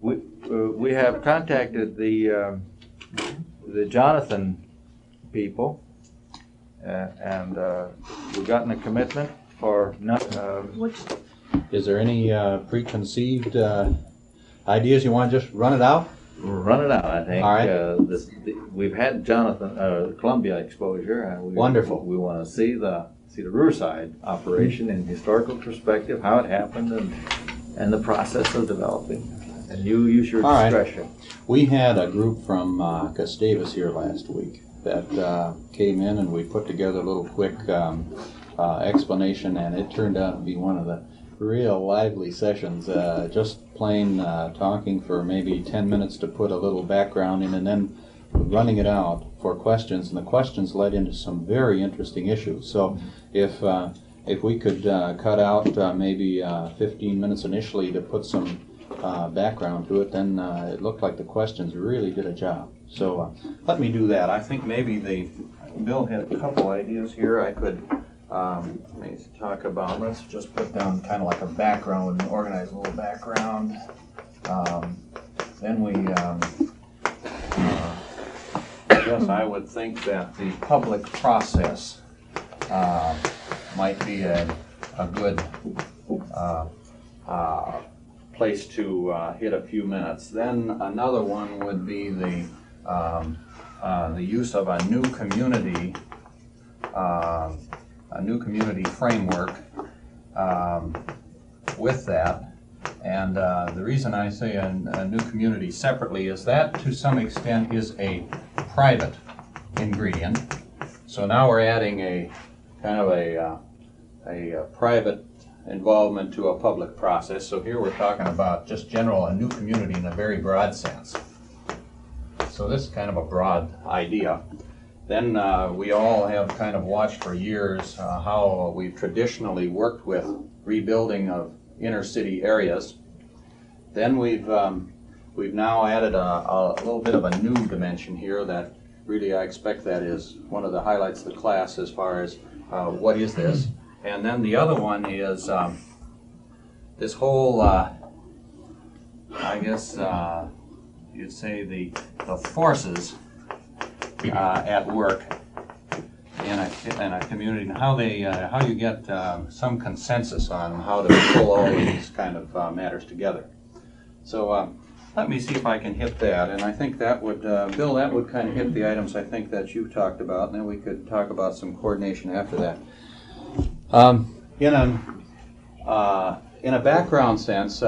We have contacted the Jonathan people, and we've gotten a commitment for Is there any preconceived ideas you want to just run it out? Run it out, I think. All right. We've had Jonathan Columbia exposure, and Wonderful. We want to see the Riverside operation in historical perspective, how it happened, and the process of developing. And you use your discretion. Right. We had a group from Gustavus here last week that came in, and we put together a little quick explanation, and it turned out to be one of the real lively sessions, just plain talking for maybe 10 minutes to put a little background in, and then running it out for questions, and the questions led into some very interesting issues. So if we could cut out maybe 15 minutes initially to put some background to it, then it looked like the questions really did a job. So let me do that. I think maybe Bill had a couple ideas here I could let me talk about. Let's just put down kind of like a background and organize a little background. Then we I guess I would think that the public process might be a good place to hit a few minutes. Then another one would be the use of a new community framework with that. And the reason I say a new community separately is that to some extent is a private ingredient. So now we're adding a kind of a private involvement to a public process. So here we're talking about just a new community in a very broad sense. So this is kind of a broad idea. Then we all have kind of watched for years how we've traditionally worked with rebuilding of inner city areas. Then we've now added a little bit of a new dimension here that really I expect that is one of the highlights of the class as far as what is this. And then the other one is this whole, I guess you'd say the forces at work in a community, and how you get some consensus on how to pull all these kind of matters together. So let me see if I can hit that, and I think that would, Bill, that would kind of hit the items I think that you've talked about, and then we could talk about some coordination after that. In a background sense,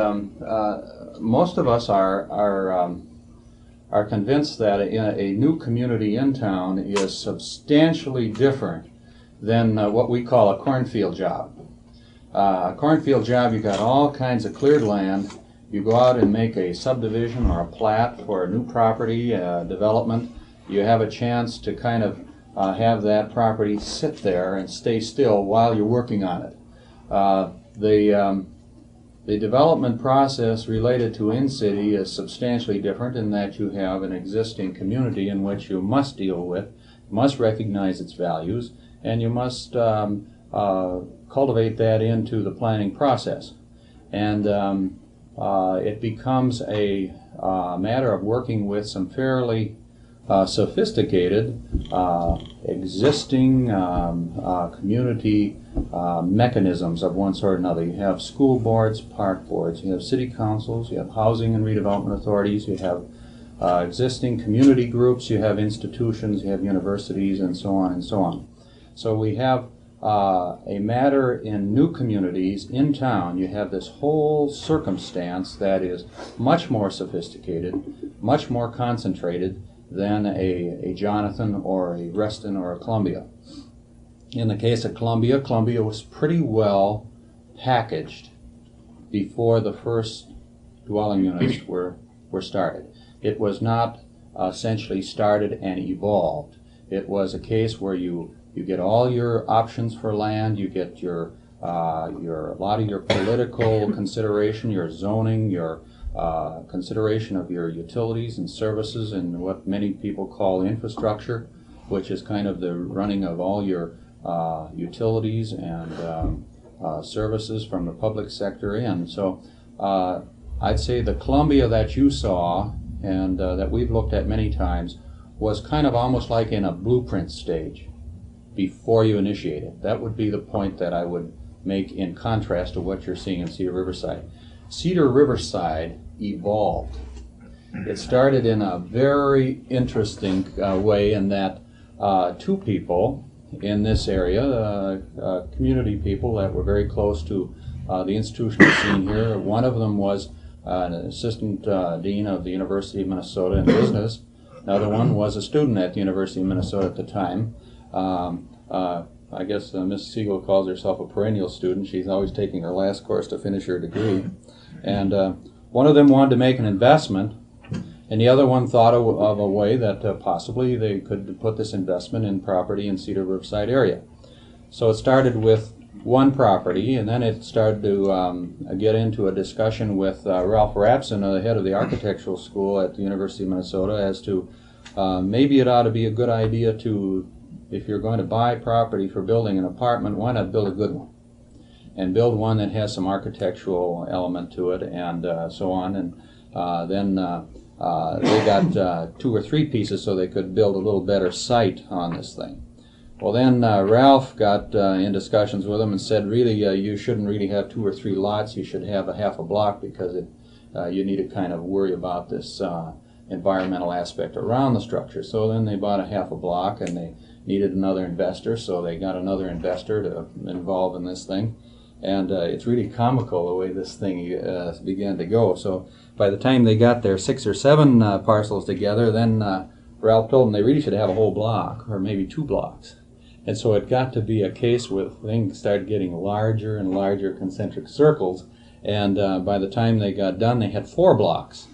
most of us are convinced that a new community in town is substantially different than what we call a cornfield job. A cornfield job, you got all kinds of cleared land. You go out and make a subdivision or a plat for a new property development. You have a chance to kind of have that property sit there and stay still while you're working on it. The development process related to in-city is substantially different in that you have an existing community in which you must deal with, must recognize its values, and you must cultivate that into the planning process. And it becomes a matter of working with some fairly sophisticated existing community mechanisms of one sort or another. You have school boards, park boards, you have city councils, you have housing and redevelopment authorities, you have existing community groups, you have institutions, you have universities, and so on and so on. So we have a matter in new communities in town. You have this whole circumstance that is much more sophisticated, much more concentrated than a Jonathan or a Reston or a Columbia. In the case of Columbia, Columbia was pretty well packaged before the first dwelling units were started. It was not essentially started and evolved. It was a case where you get all your options for land, you get a lot of your political consideration, your zoning, your consideration of your utilities and services and what many people call infrastructure, which is kind of the running of all your utilities and services from the public sector in. So I'd say the Columbia that you saw and that we've looked at many times was kind of almost like in a blueprint stage before you initiate it. That would be the point that I would make in contrast to what you're seeing in Cedar Riverside. Cedar Riverside evolved. It started in a very interesting way in that two people in this area, community people that were very close to the institutional scene here. One of them was an assistant dean of the University of Minnesota in business. Another one was a student at the University of Minnesota at the time. I guess Miss Siegel calls herself a perennial student. She's always taking her last course to finish her degree. And one of them wanted to make an investment, and the other one thought of a way that possibly they could put this investment in property in Cedar Riverside area. So it started with one property, and then it started to get into a discussion with Ralph Rapson, the head of the architectural school at the University of Minnesota, as to maybe it ought to be a good idea to, if you're going to buy property for building an apartment, why not build a good one? And build one that has some architectural element to it, and so on. And then they got 2 or 3 pieces so they could build a little better site on this thing. Well, then Ralph got in discussions with him and said, really, you shouldn't really have 2 or 3 lots. You should have a half a block, because you need to kind of worry about this environmental aspect around the structure. So then they bought a half a block, and they needed another investor, so they got another investor to involve in this thing. And it's really comical the way this thing began to go. So by the time they got their 6 or 7 parcels together, then Ralph told them they really should have a whole block, or maybe 2 blocks. And so it got to be a case where things started getting larger and larger concentric circles. And by the time they got done, they had 4 blocks.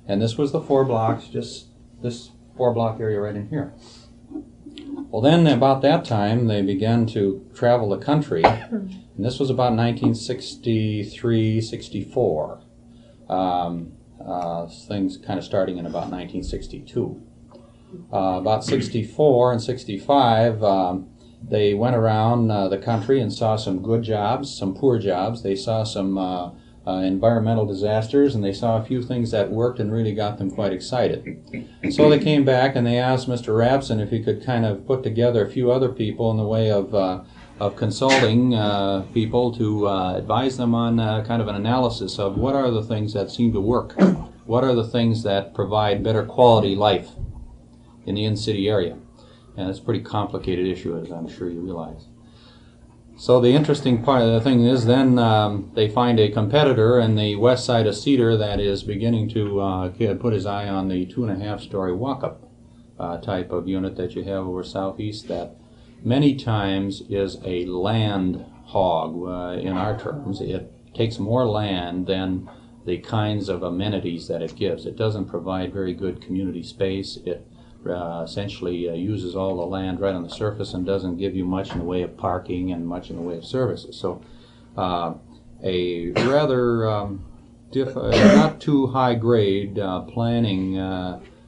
And this was the 4 blocks, just this 4-block area right in here. Well, then about that time, they began to travel the country. And this was about 1963, 64. Things kind of starting in about 1962. About 64 and 65, they went around the country and saw some good jobs, some poor jobs. They saw some environmental disasters, and they saw a few things that worked and really got them quite excited. And so they came back and they asked Mr. Rapson if he could kind of put together a few other people in the way of consulting people to advise them on kind of an analysis of what are the things that seem to work, what are the things that provide better quality life in the in-city area. And it's a pretty complicated issue, as I'm sure you realize. So the interesting part of the thing is then they find a competitor in the west side of Cedar that is beginning to put his eye on the 2.5-story walk-up type of unit that you have over southeast, that many times is a land hog in our terms. It takes more land than the kinds of amenities that it gives. It doesn't provide very good community space. It essentially uses all the land right on the surface and doesn't give you much in the way of parking and much in the way of services. So a rather not too high grade planning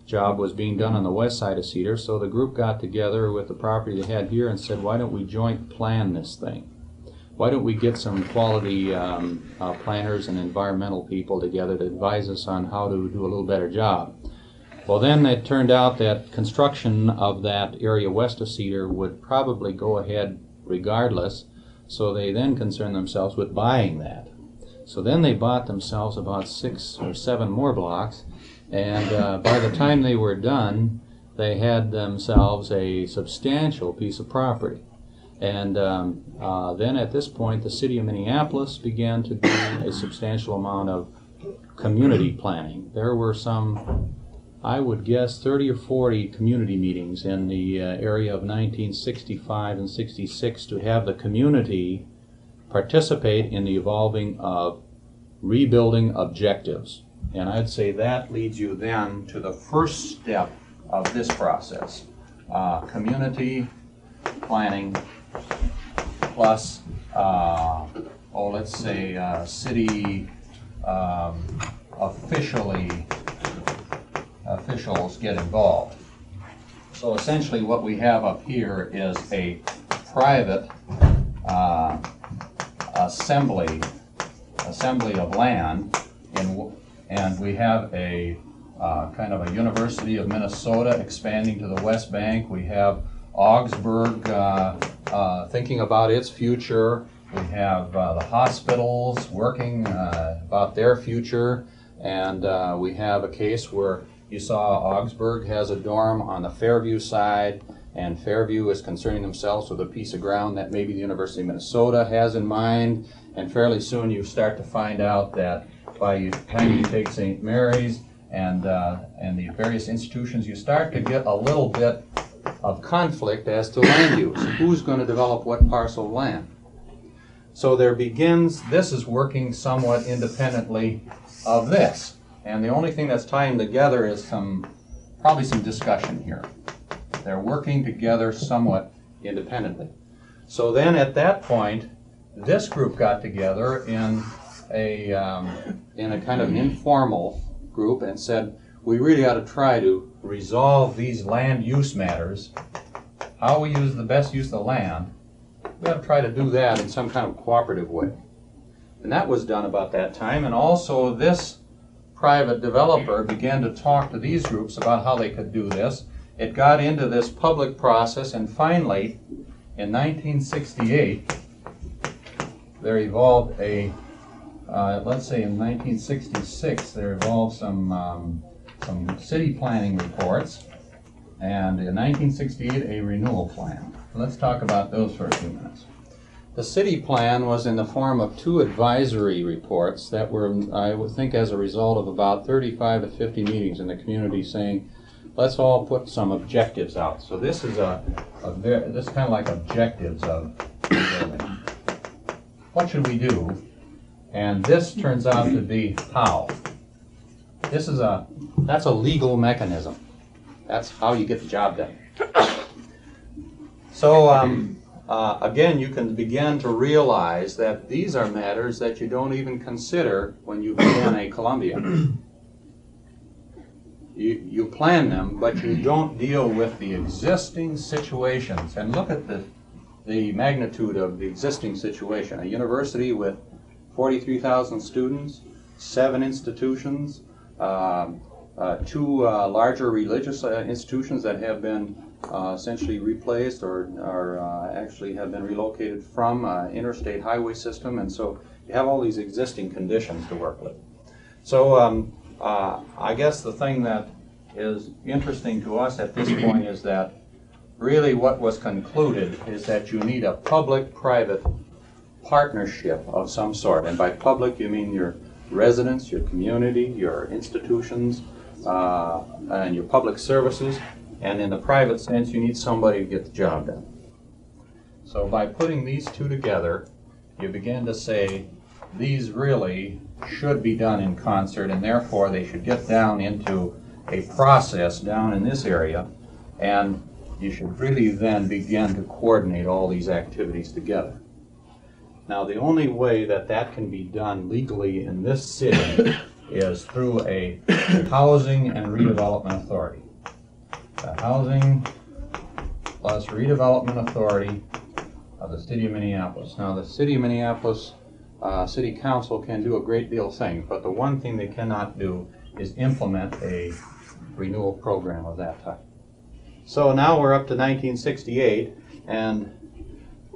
job was being done on the west side of Cedar. So the group got together with the property they had here and said, why don't we joint plan this thing? Why don't we get some quality planners and environmental people together to advise us on how to do a little better job? Well, then it turned out that construction of that area west of Cedar would probably go ahead regardless, so they then concerned themselves with buying that. So then they bought themselves about 6 or 7 more blocks, and by the time they were done, they had themselves a substantial piece of property. And then at this point, the city of Minneapolis began to do a substantial amount of community planning. There were some, I would guess, 30 or 40 community meetings in the area of 1965 and 66 to have the community participate in the evolving of rebuilding objectives. And I'd say that leads you then to the first step of this process. Community planning plus, let's say city officials get involved. So essentially what we have up here is a private assembly of land and we have a kind of a University of Minnesota expanding to the West Bank. We have Augsburg thinking about its future. We have the hospitals working about their future. And we have a case where you saw Augsburg has a dorm on the Fairview side, and Fairview is concerning themselves with a piece of ground that maybe the University of Minnesota has in mind. And fairly soon you start to find out that by the time you take St. Mary's and the various institutions, you start to get a little bit of conflict as to land use. Who's going to develop what parcel of land? So there begins, this is working somewhat independently of this. And the only thing that's tying them together is probably some discussion here. They're working together somewhat independently. So then at that point, this group got together in a kind of informal group and said, we really ought to try to resolve these land use matters. How we use the best use of the land, we ought to try to do that in some kind of cooperative way. And that was done about that time. And also this private developer began to talk to these groups about how they could do this. It got into this public process, and finally, in 1968, there evolved let's say in 1966, there evolved some city planning reports, and in 1968, a renewal plan. Let's talk about those for a few minutes. The city plan was in the form of 2 advisory reports that were, I would think, as a result of about 35 to 50 meetings in the community saying, let's all put some objectives out. So this is this is kind of like objectives of building. What should we do? And this turns out to be how. That's a legal mechanism. That's how you get the job done. So again, you can begin to realize that these are matters that you don't even consider when you begin a Columbia. You plan them, but you don't deal with the existing situations. And look at the magnitude of the existing situation. A university with 43,000 students, 7 institutions, 2 larger religious institutions that have been essentially replaced or actually have been relocated from interstate highway system, and so you have all these existing conditions to work with. So I guess the thing that is interesting to us at this point is that really what was concluded is that you need a public-private partnership of some sort, and by public you mean your residents, your community, your institutions, and your public services. And in the private sense, you need somebody to get the job done. So by putting these 2 together, you begin to say these really should be done in concert, and therefore they should get down into a process down in this area, and you should really then begin to coordinate all these activities together. Now, the only way that that can be done legally in this city is through a Housing and Redevelopment Authority. The Housing plus Redevelopment Authority of the City of Minneapolis. Now, the City of Minneapolis City Council can do a great deal of things, but the one thing they cannot do is implement a renewal program of that type. So now we're up to 1968, and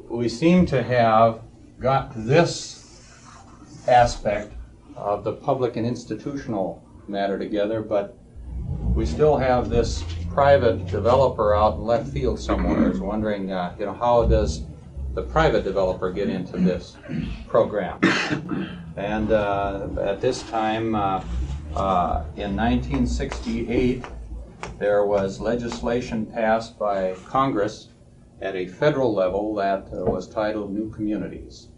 we seem to have got this aspect of the public and institutional matter together, but we still have this private developer out in left field somewhere is wondering, how does the private developer get into this program? And at this time, in 1968, there was legislation passed by Congress at a federal level that was titled New Communities.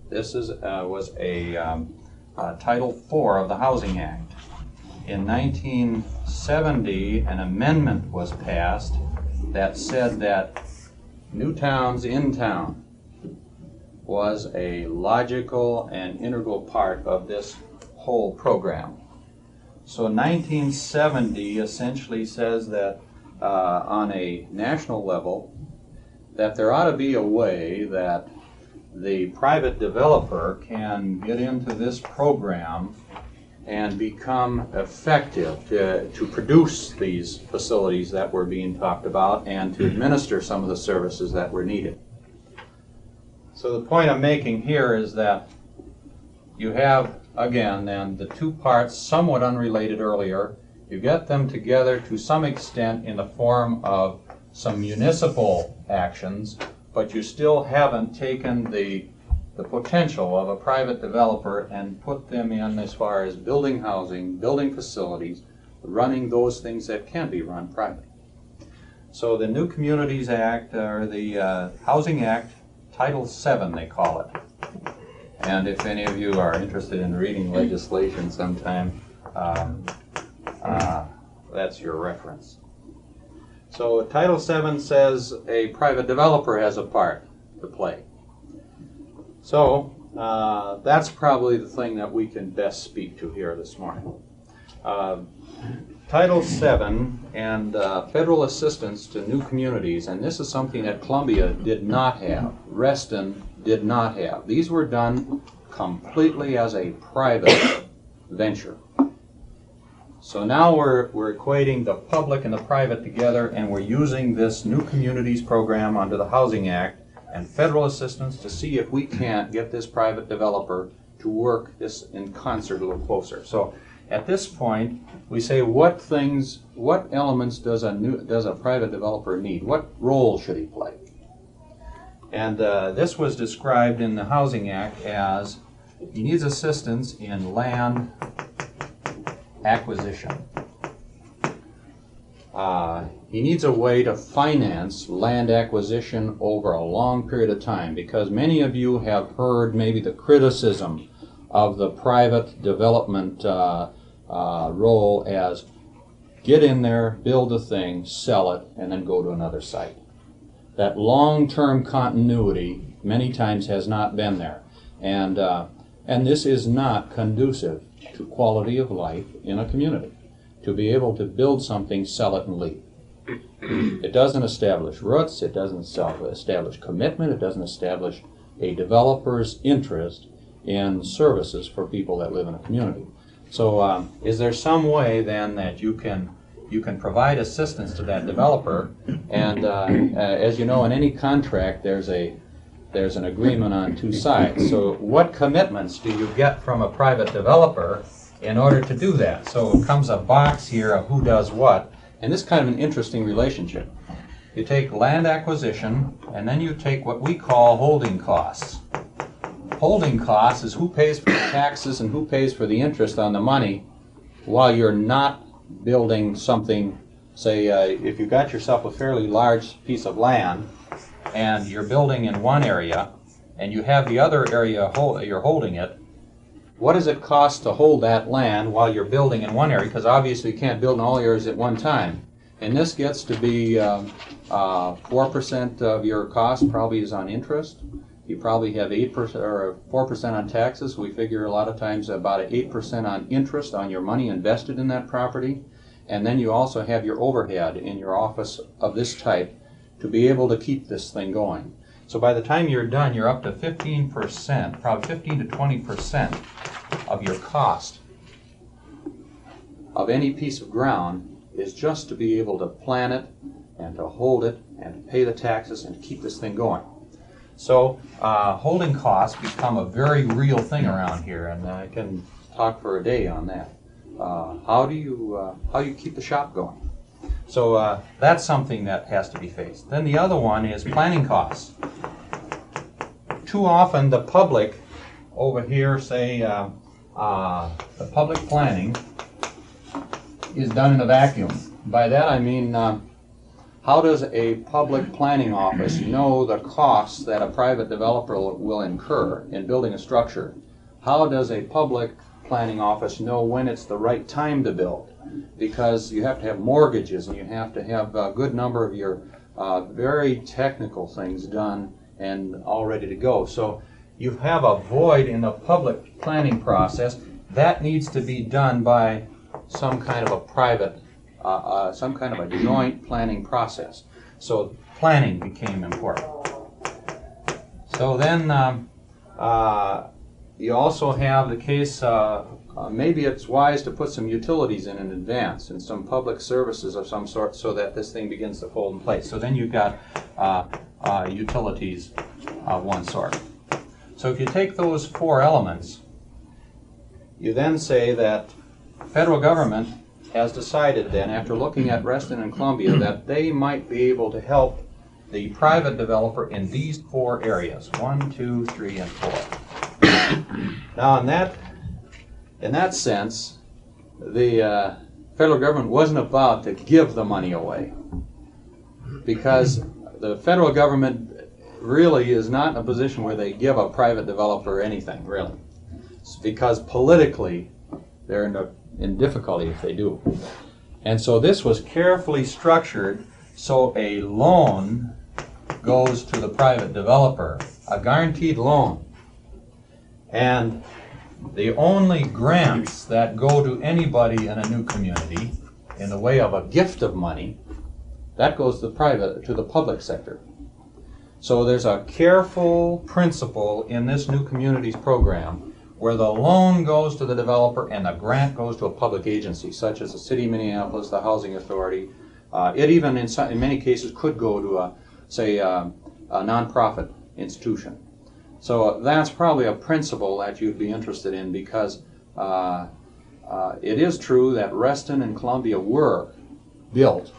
This was a Title IV of the Housing Act. In 1970, an amendment was passed that said that new towns in town was a logical and integral part of this whole program. So 1970 essentially says that on a national level, that there ought to be a way that the private developer can get into this program and become effective to produce these facilities that were being talked about and to administer some of the services that were needed. So the point I'm making here is that you have, again, then the two parts somewhat unrelated earlier. You get them together to some extent in the form of some municipal actions, but you still haven't taken the potential of a private developer and put them in as far as building housing, building facilities, running those things that can be run private. So the New Communities Act, or the Housing Act, Title VII they call it. And if any of you are interested in reading legislation sometime, that's your reference. So Title VII says a private developer has a part to play. So that's probably the thing that we can best speak to here this morning. Title VII and federal assistance to new communities, and this is something that Columbia did not have, Reston did not have. These were done completely as a private venture. So now we're equating the public and the private together, and we're using this New Communities program under the Housing Act and federal assistance to see if we can't get this private developer to work this in concert a little closer. So at this point, we say what elements does a private developer need? What role should he play? And this was described in the Housing Act as he needs assistance in land acquisition. He needs a way to finance land acquisition over a long period of time, because many of you have heard maybe the criticism of the private development role as get in there, build a thing, sell it, and then go to another site. That long-term continuity many times has not been there. And this is not conducive to quality of life in a community. To be able to build something, sell it, and leave. It doesn't establish roots, it doesn't establish commitment, it doesn't establish a developer's interest in services for people that live in a community. So is there some way then that you can provide assistance to that developer? And as you know, in any contract there's an agreement on two sides. So what commitments do you get from a private developer in order to do that? So it comes a box here of who does what, and this is kind of an interesting relationship. You take land acquisition, and then you take what we call holding costs. Holding costs is who pays for the taxes and who pays for the interest on the money while you're not building something. Say if you got yourself a fairly large piece of land and you're building in one area and you have the other area you're holding it, what does it cost to hold that land while you're building in one area? Because obviously you can't build in all areas at one time. And this gets to be 4% of your cost probably is on interest. You probably have 8% or 4% on taxes. We figure a lot of times about 8% on interest on your money invested in that property. And then you also have your overhead in your office of this type to be able to keep this thing going. So by the time you're done, you're up to 15%, probably 15 to 20% of your cost of any piece of ground is just to be able to plant it and to hold it and to pay the taxes and to keep this thing going. So holding costs become a very real thing around here, and I can talk for a day on that. How do you keep the shop going? So that's something that has to be faced. Then the other one is planning costs. Too often the public over here, say the public planning is done in a vacuum. By that I mean how does a public planning office know the costs that a private developer will incur in building a structure? How does a public planning office know when it's the right time to build? Because you have to have mortgages and you have to have a good number of your very technical things done and all ready to go. So you have a void in the public planning process. That needs to be done by some kind of a private, some kind of a joint planning process. So planning became important. So then you also have the case, maybe it's wise to put some utilities in advance and some public services of some sort so that this thing begins to fold in place. So then you've got utilities of one sort. So if you take those four elements, you then say that federal government has decided then, after looking at Reston and Columbia, that they might be able to help the private developer in these four areas, 1, 2, 3, and 4. Now in that sense, the federal government wasn't about to give the money away, because the federal government really is not in a position where they give a private developer anything, really. It's because politically they're in difficulty if they do. And so this was carefully structured so a loan goes to the private developer, a guaranteed loan. And the only grants that go to anybody in a new community in the way of a gift of money, that goes to the public sector. So there's a careful principle in this new communities program where the loan goes to the developer and the grant goes to a public agency, such as the City of Minneapolis, the Housing Authority. It even, in many cases, could go to a nonprofit institution. So that's probably a principle that you'd be interested in, because it is true that Reston and Columbia were built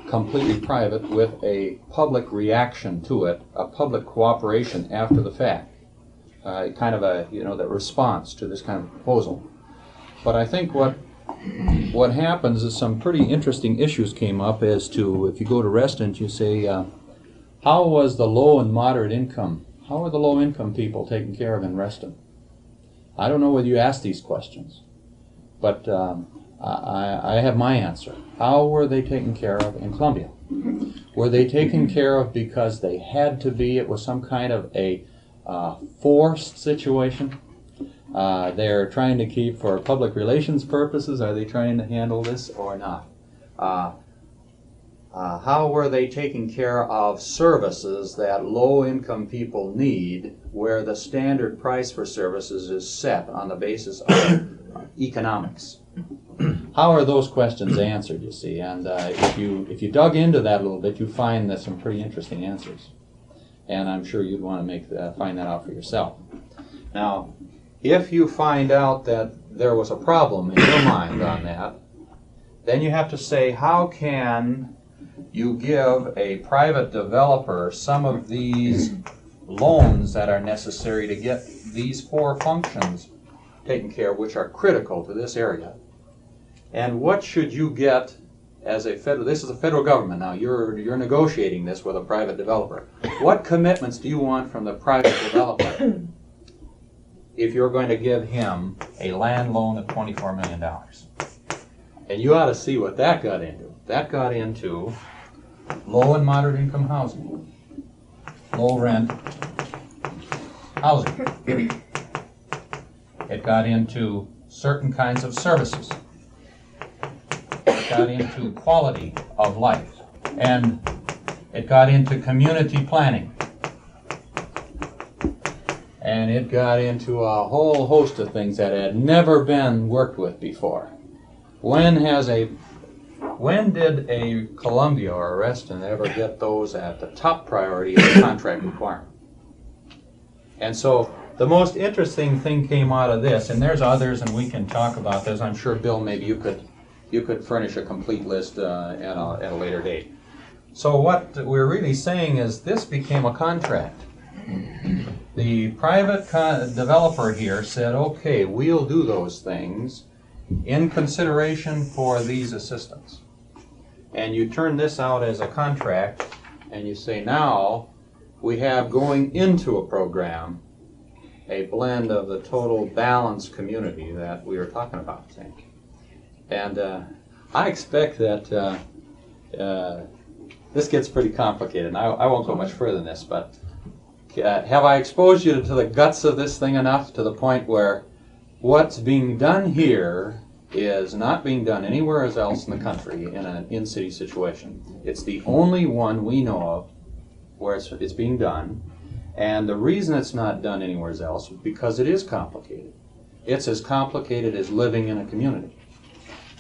completely private with a public reaction to it, a public cooperation after the fact, kind of a, the response to this kind of proposal. But I think what happens is some pretty interesting issues came up as to, if you go to Reston, you say, how was the low and moderate income, how are the low income people taken care of in Reston? I don't know whether you asked these questions, but I have my answer. How were they taken care of in Columbia? Were they taken care of because they had to be? It was some kind of a forced situation? They're trying to keep, for public relations purposes, are they trying to handle this or not? How were they taking care of services that low-income people need, where the standard price for services is set on the basis of economics? How are those questions answered, you see? And if you dug into that a little bit, you find that some pretty interesting answers. And I'm sure you'd want to find that out for yourself. Now, if you find out that there was a problem in your mind on that, then you have to say, how can you give a private developer some of these loans that are necessary to get these four functions taken care of, which are critical to this area? And what should you get as a federal, this is the federal government now, you're negotiating this with a private developer. What commitments do you want from the private developer if you're going to give him a land loan of $24 million? And you ought to see what that got into. That got into low and moderate income housing, low rent housing. It got into certain kinds of services. It got into quality of life, and it got into community planning, and it got into a whole host of things that had never been worked with before. When did a Columbia or a Reston ever get those at the top priority of the contract requirement? And so the most interesting thing came out of this, and there's others, and we can talk about this. I'm sure, Bill, maybe you could furnish a complete list at a later date. So what we're really saying is this became a contract. The private developer here said, okay, we'll do those things in consideration for these assistants. And you turn this out as a contract, and you say, now we have going into a program a blend of the total balanced community that we were talking about, I think. And I expect that this gets pretty complicated. And I won't go much further than this, but have I exposed you to the guts of this thing enough to the point where what's being done here is not being done anywhere else in the country in an in-city situation? It's the only one we know of where it's being done. And the reason it's not done anywhere else is because it is complicated. It's as complicated as living in a community.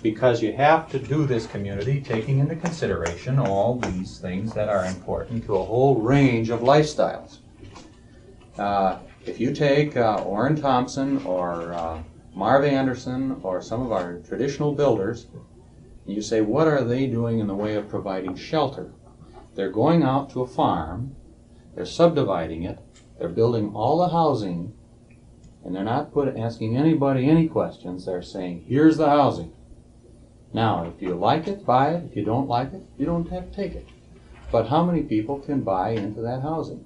Because you have to do this community taking into consideration all these things that are important to a whole range of lifestyles. If you take Orrin Thompson or Marv Anderson or some of our traditional builders, you say, what are they doing in the way of providing shelter? They're going out to a farm, they're subdividing it, they're building all the housing, and they're not asking anybody any questions. They're saying, here's the housing. Now, if you like it, buy it. If you don't like it, you don't have to take it. But how many people can buy into that housing?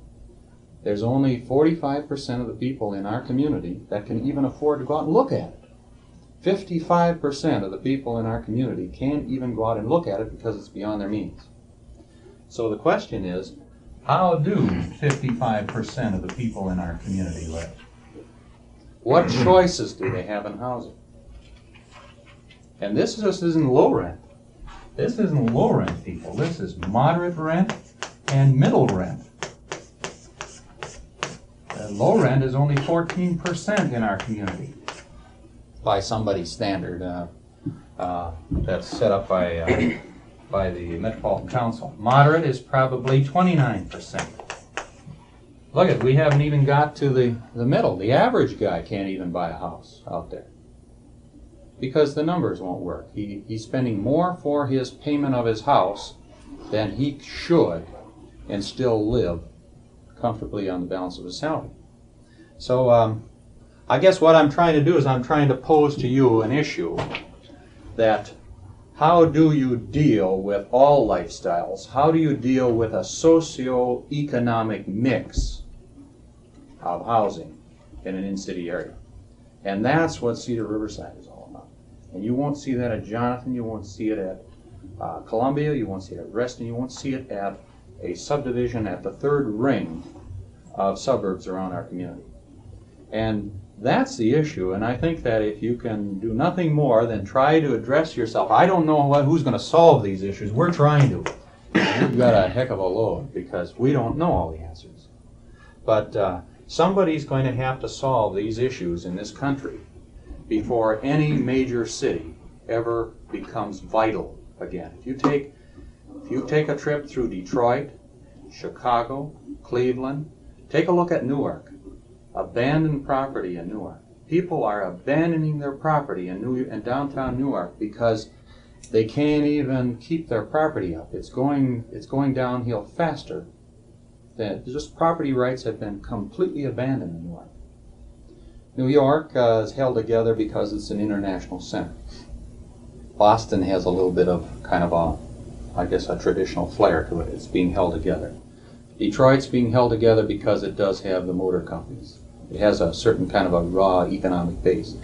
There's only 45% of the people in our community that can even afford to go out and look at it. 55% of the people in our community can't even go out and look at it because it's beyond their means. So the question is, how do 55% of the people in our community live? What choices do they have in housing? And this just isn't low rent. This isn't low rent, people. This is moderate rent and middle rent. Low rent is only 14% in our community by somebody's standard that's set up by the Metropolitan Council. Moderate is probably 29%. Look at, we haven't even got to the middle. The average guy can't even buy a house out there because the numbers won't work. He's spending more for his payment of his house than he should and still live comfortably on the balance of his salary. So I guess what I'm trying to do is I'm trying to pose to you an issue that how do you deal with all lifestyles? How do you deal with a socio-economic mix of housing in an in-city area? And that's what Cedar Riverside is all about. And you won't see that at Jonathan, you won't see it at Columbia, you won't see it at Reston, you won't see it at a subdivision at the third ring of suburbs around our community. And that's the issue, and I think that if you can do nothing more than try to address yourself, I don't know who's going to solve these issues. We're trying to. We've got a heck of a load because we don't know all the answers. But somebody's going to have to solve these issues in this country before any major city ever becomes vital again. If you take a trip through Detroit, Chicago, Cleveland, take a look at Newark. Abandoned property in Newark. People are abandoning their property in downtown Newark because they can't even keep their property up. It's going downhill faster. Just property rights have been completely abandoned in Newark. New York is held together because it's an international center. Boston has a little bit of kind of a traditional flair to it. It's being held together. Detroit's being held together because it does have the motor companies. It has a certain kind of a raw economic base.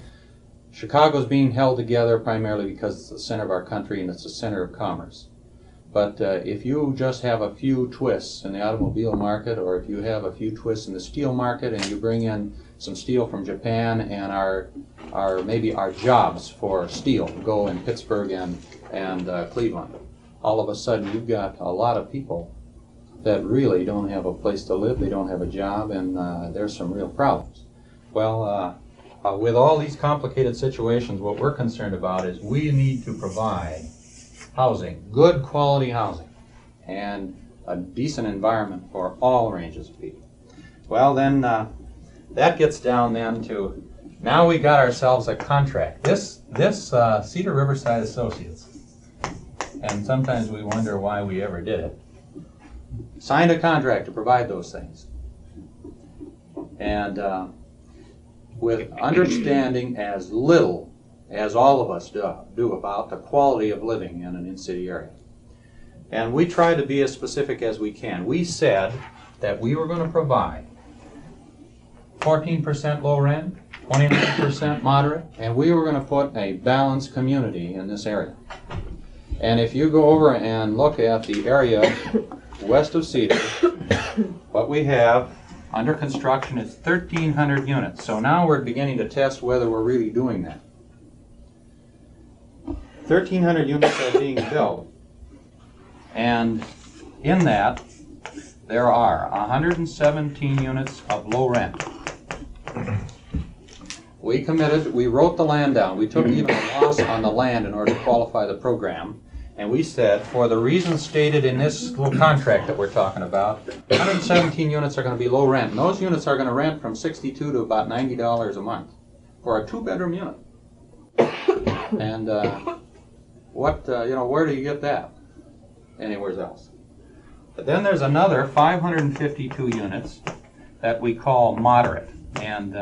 Chicago's being held together primarily because it's the center of our country and it's the center of commerce. But if you just have a few twists in the automobile market, or if you have a few twists in the steel market and you bring in some steel from Japan and maybe our jobs for steel go in Pittsburgh and Cleveland, all of a sudden you've got a lot of people that really don't have a place to live, they don't have a job, and there's some real problems. Well, with all these complicated situations, what we're concerned about is we need to provide housing, good quality housing, and a decent environment for all ranges of people. Well, then that gets down then to, now we got ourselves a contract. This Cedar Riverside Associates, and sometimes we wonder why we ever did it, signed a contract to provide those things. And with understanding as little as all of us do about the quality of living in an in-city area. And we try to be as specific as we can. We said that we were going to provide 14% low rent, 29% moderate, and we were going to put a balanced community in this area. And if you go over and look at the area west of Cedar, what we have under construction is 1,300 units. So now we're beginning to test whether we're really doing that. 1,300 units are being built. And in that, there are 117 units of low rent. We committed, we wrote the land down. We took even a loss on the land in order to qualify the program. And we said, for the reasons stated in this little contract that we're talking about, 117 units are going to be low rent. And those units are going to rent from $62 to about $90 a month for a 2-bedroom unit. And where do you get that? Anywhere else. But then there's another 552 units that we call moderate. And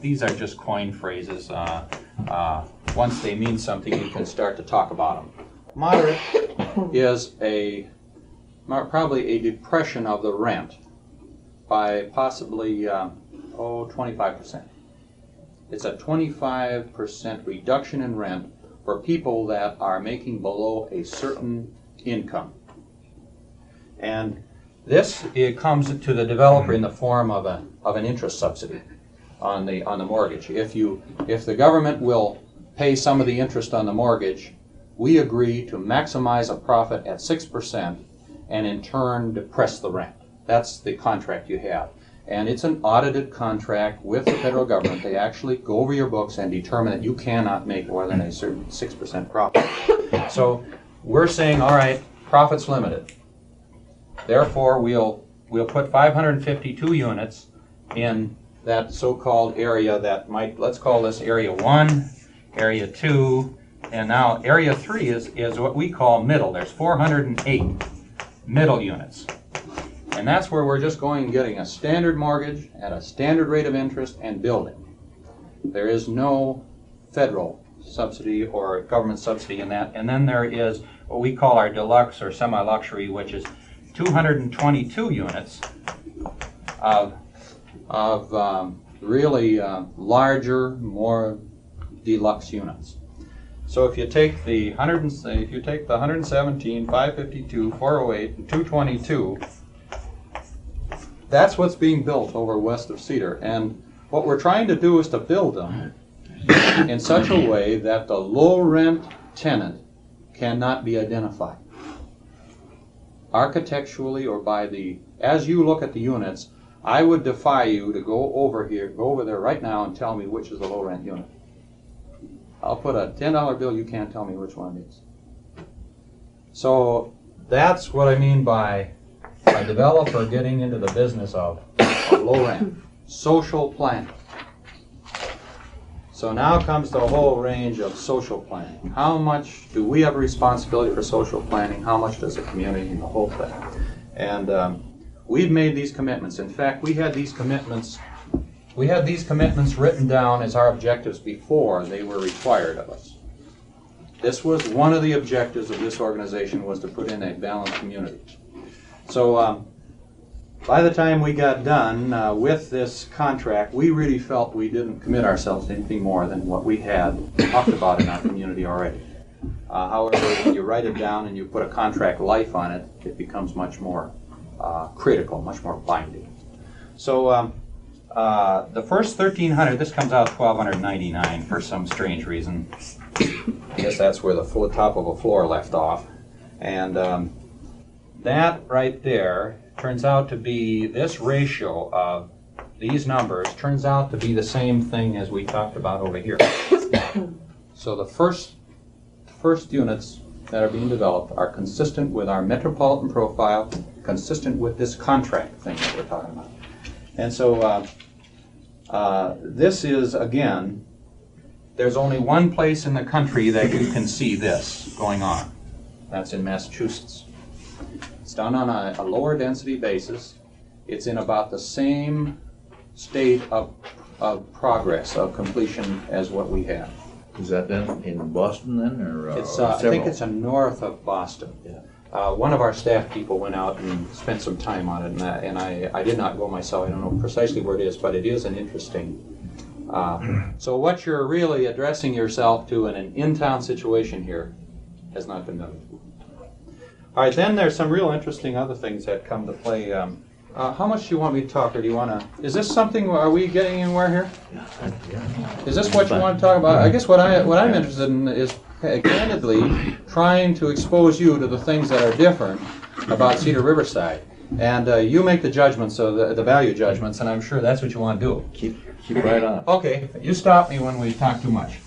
these are just coin phrases. Once they mean something, you can start to talk about them. Moderate is probably a depression of the rent by possibly 25%. It's a 25% reduction in rent for people that are making below a certain income. And it comes to the developer in the form of an interest subsidy on the mortgage. If the government will pay some of the interest on the mortgage, we agree to maximize a profit at 6% and in turn depress the rent. That's the contract you have. And it's an audited contract with the federal government. They actually go over your books and determine that you cannot make more than a certain 6% profit. So we're saying, all right, profit's limited. Therefore, we'll put 552 units in that so-called area that let's call this Area 1, Area 2, and now Area 3 is what we call middle. There's 408 middle units. And that's where we're just going and getting a standard mortgage at a standard rate of interest and building. There is no federal subsidy or government subsidy in that. And then there is what we call our deluxe or semi-luxury, which is 222 units of really larger, more deluxe units. So if you take the 117, 552, 408, and 222, that's what's being built over west of Cedar. And what we're trying to do is to build them in such a way that the low rent tenant cannot be identified. Architecturally or as you look at the units, I would defy you to go over there right now and tell me which is the low rent unit. I'll put a $10 bill, you can't tell me which one it is. So that's what I mean by a developer getting into the business of low rent. Social planning. So now comes the whole range of social planning. How much do we have a responsibility for social planning? How much does the community and the whole thing? And we've made these commitments. In fact, we had these commitments written down as our objectives before they were required of us. This was one of the objectives of this organization, was to put in a balanced community. So by the time we got done with this contract, we really felt we didn't commit ourselves to anything more than what we had talked about in our community already. However, when you write it down and you put a contract life on it, it becomes much more critical, much more binding. So the first 1,300, this comes out 1,299 for some strange reason. I guess that's where the top of a floor left off. And that right there turns out to be, this ratio of these numbers turns out to be the same thing as we talked about over here. So the first units that are being developed are consistent with our metropolitan profile, consistent with this contract thing that we're talking about. And so this is, again, there's only one place in the country that you can see this going on. That's in Massachusetts. It's done on a lower density basis. It's in about the same state of progress, of completion as what we have. Is that then in Boston then, or I think it's north of Boston. Yeah. One of our staff people went out and spent some time on it, and I did not go myself. I don't know precisely where it is, but it is an interesting. So what you're really addressing yourself to in an in-town situation here has not been done. All right, then there's some real interesting other things that come to play. How much do you want me to talk, or do you want to? Is this something? Are we getting anywhere here? Is this what you want to talk about? I guess what I'm interested in is candidly trying to expose you to the things that are different about Cedar Riverside. And you make the judgments, so the value judgments, and I'm sure that's what you want to do. Keep right on. Okay, you stop me when we talk too much.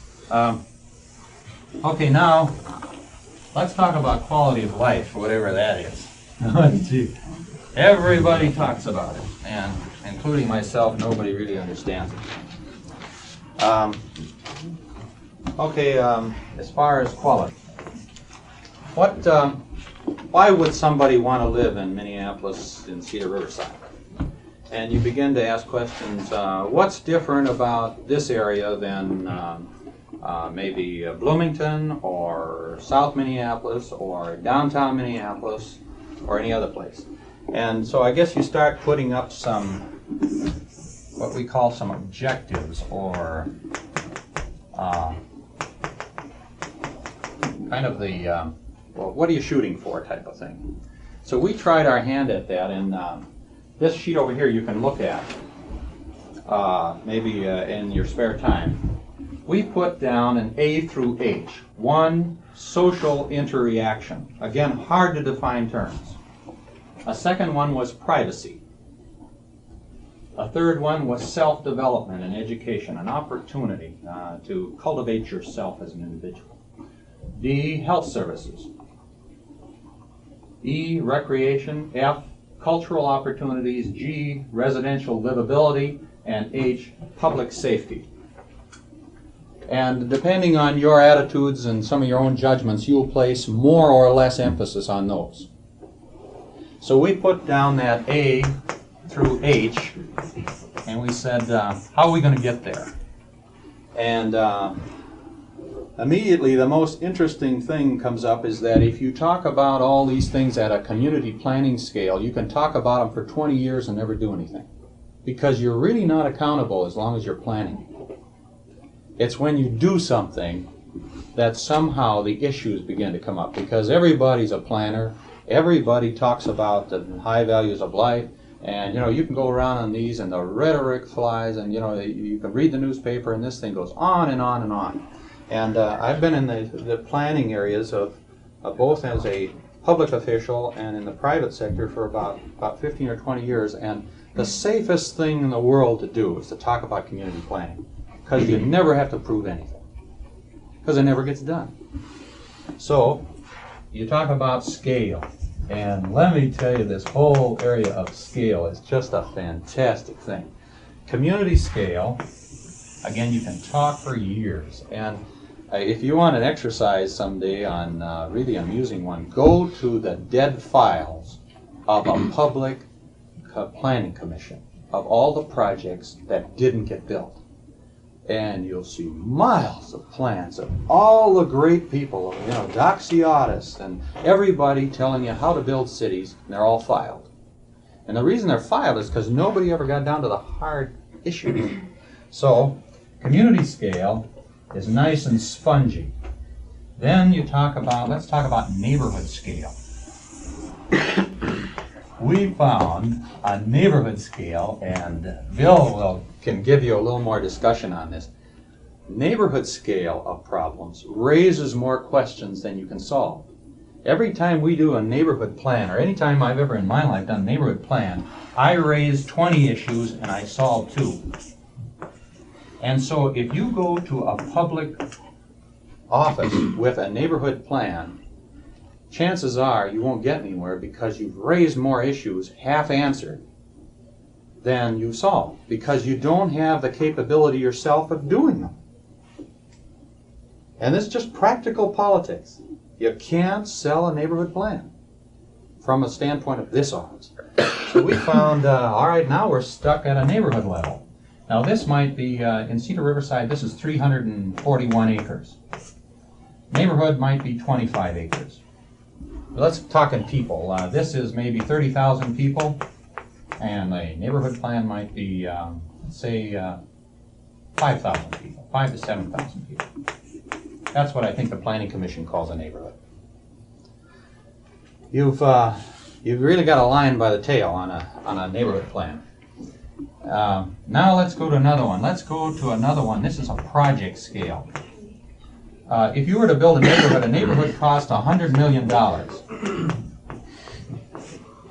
Okay, now let's talk about quality of life, whatever that is. Everybody talks about it, and including myself, nobody really understands it. As far as quality, why would somebody want to live in Minneapolis in Cedar Riverside? And you begin to ask questions, what's different about this area than maybe Bloomington or South Minneapolis or downtown Minneapolis or any other place? And so I guess you start putting up some, what we call some objectives, or kind of the, well, what are you shooting for type of thing. So we tried our hand at that, and this sheet over here you can look at maybe in your spare time. We put down an A through H. One, social interreaction. Again, hard to define terms. A second one was privacy. A third one was self-development and education, an opportunity to cultivate yourself as an individual. D, health services. E, recreation. F, cultural opportunities. G, residential livability. And H, public safety. And depending on your attitudes and some of your own judgments, you'll place more or less emphasis on those. So we put down that A through H, and we said, how are we going to get there? And immediately the most interesting thing comes up is that if you talk about all these things at a community planning scale, you can talk about them for 20 years and never do anything. Because you're really not accountable as long as you're planning. It's when you do something that somehow the issues begin to come up, because everybody's a planner. Everybody talks about the high values of life, and you can go around on these and the rhetoric flies, and you can read the newspaper and this thing goes on and on and on. And I've been in the planning areas of both as a public official and in the private sector for about 15 or 20 years, and the safest thing in the world to do is to talk about community planning, because you never have to prove anything, because it never gets done. So you talk about scale, and let me tell you, this whole area of scale is just a fantastic thing. Community scale, again, you can talk for years, and if you want an exercise someday on really amusing one, go to the dead files of a public planning commission of all the projects that didn't get built. And you'll see miles of plans of all the great people, Doxiotis and everybody telling you how to build cities, and they're all filed. And the reason they're filed is because nobody ever got down to the hard issues. So, community scale is nice and spongy. Then let's talk about neighborhood scale. We found a neighborhood scale, and Bill can give you a little more discussion on this. Neighborhood scale of problems raises more questions than you can solve. Every time we do a neighborhood plan, or any time I've ever in my life done a neighborhood plan, I raise 20 issues and I solve 2. And so if you go to a public office with a neighborhood plan, chances are you won't get anywhere, because you've raised more issues half answered than you solve, because you don't have the capability yourself of doing them. And this is just practical politics. You can't sell a neighborhood plan from a standpoint of this office. So we found, all right, now we're stuck at a neighborhood level. Now this might be, in Cedar Riverside, this is 341 acres. Neighborhood might be 25 acres. Let's talk in people. This is maybe 30,000 people, and a neighborhood plan might be, say, 5,000 people, 5,000 to 7,000 people. That's what I think the Planning Commission calls a neighborhood. You've really got a lion by the tail on a neighborhood plan. Now let's go to another one. This is a project scale. If you were to build a neighborhood costs $100 million.